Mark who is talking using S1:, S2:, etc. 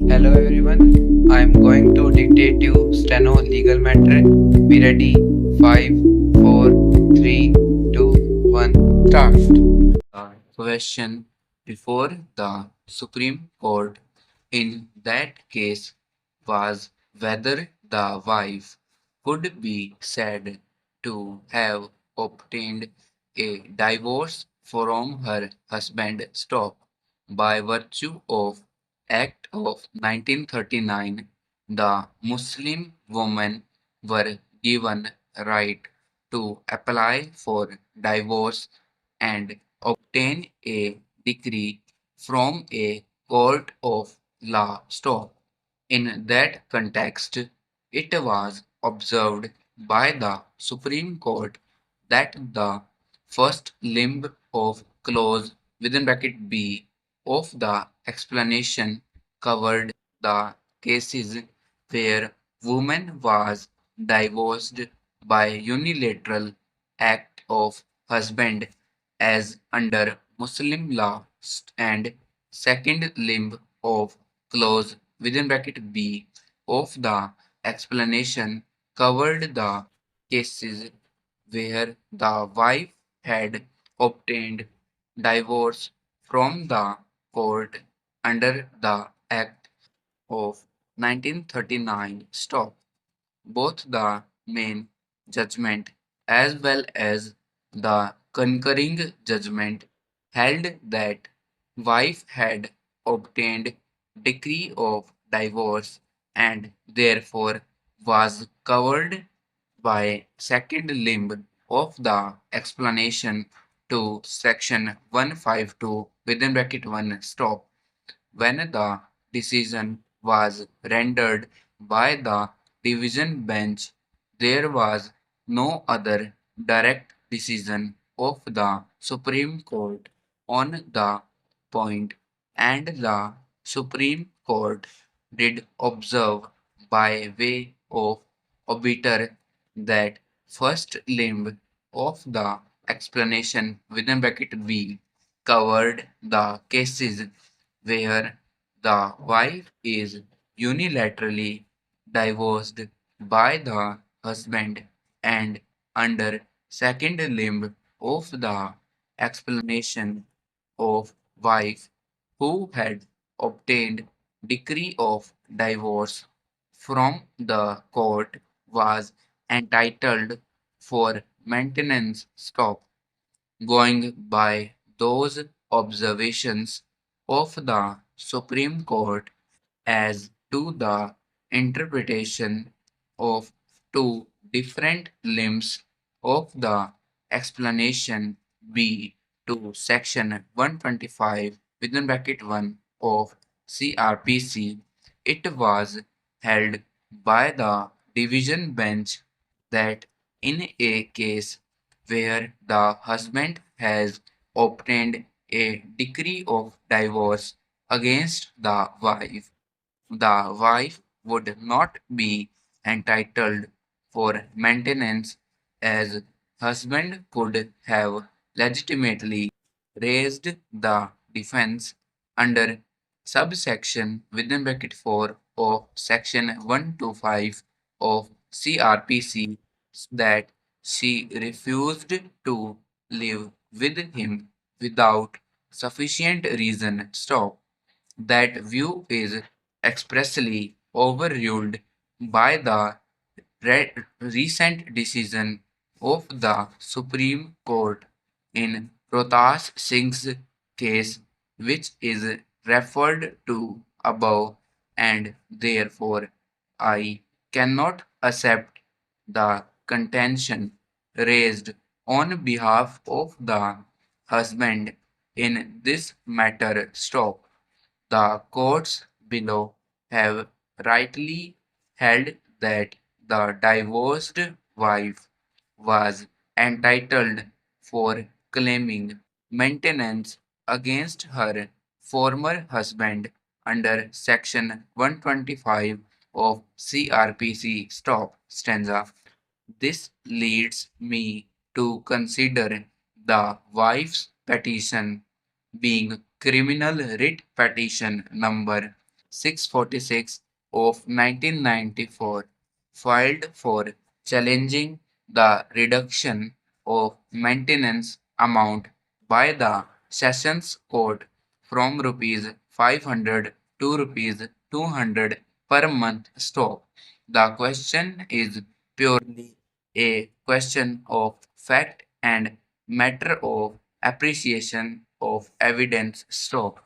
S1: Hello everyone, I am going to dictate you Steno legal matter. Be ready. 5, 4, 3, 2, 1, start.
S2: The question before the Supreme Court in that case was whether the wife could be said to have obtained a divorce from her husband stop by virtue of Act of 1939. The Muslim women were given right to apply for divorce and obtain a decree from a court of law. Stop. In that context, it was observed by the Supreme Court that the first limb of clause within bracket B of the explanation covered the cases where woman was divorced by unilateral act of husband as under Muslim law and second limb of clause within bracket B of the explanation covered the cases where the wife had obtained divorce from the court under the Act of 1939. Stop. Both the main judgment as well as the concurring judgment held that wife had obtained decree of divorce and therefore was covered by second limb of the explanation to section 152 within bracket 1 stop. When the decision was rendered by the division bench, there was no other direct decision of the Supreme Court on the point, and the Supreme Court did observe by way of obiter that first limb of the explanation within bracket B covered the cases where the wife is unilaterally divorced by the husband and under second limb of the explanation of wife who had obtained decree of divorce from the court was entitled for maintenance stop. Going by those observations of the Supreme Court as to the interpretation of two different limbs of the explanation B to section 125 within bracket 1 of CRPC, it was held by the division bench that in a case where the husband has obtained a decree of divorce against the wife would not be entitled for maintenance as husband could have legitimately raised the defense under subsection within bracket 4 of section 125 of CRPC that she refused to live with him without sufficient reason. Stop. That view is expressly overruled by the recent decision of the Supreme Court in Protas Singh's case, which is referred to above, and therefore I cannot accept the contention raised on behalf of the husband in this matter. Stop. The courts below have rightly held that the divorced wife was entitled for claiming maintenance against her former husband under section 125 of CRPC. Stop stanza. This leads me to consider the wife's petition being criminal writ petition number 646 of 1994 filed for challenging the reduction of maintenance amount by the Sessions Court from rupees 500 to rupees 200 per month stop. The question is purely a question of fact and matter of appreciation of evidence stop.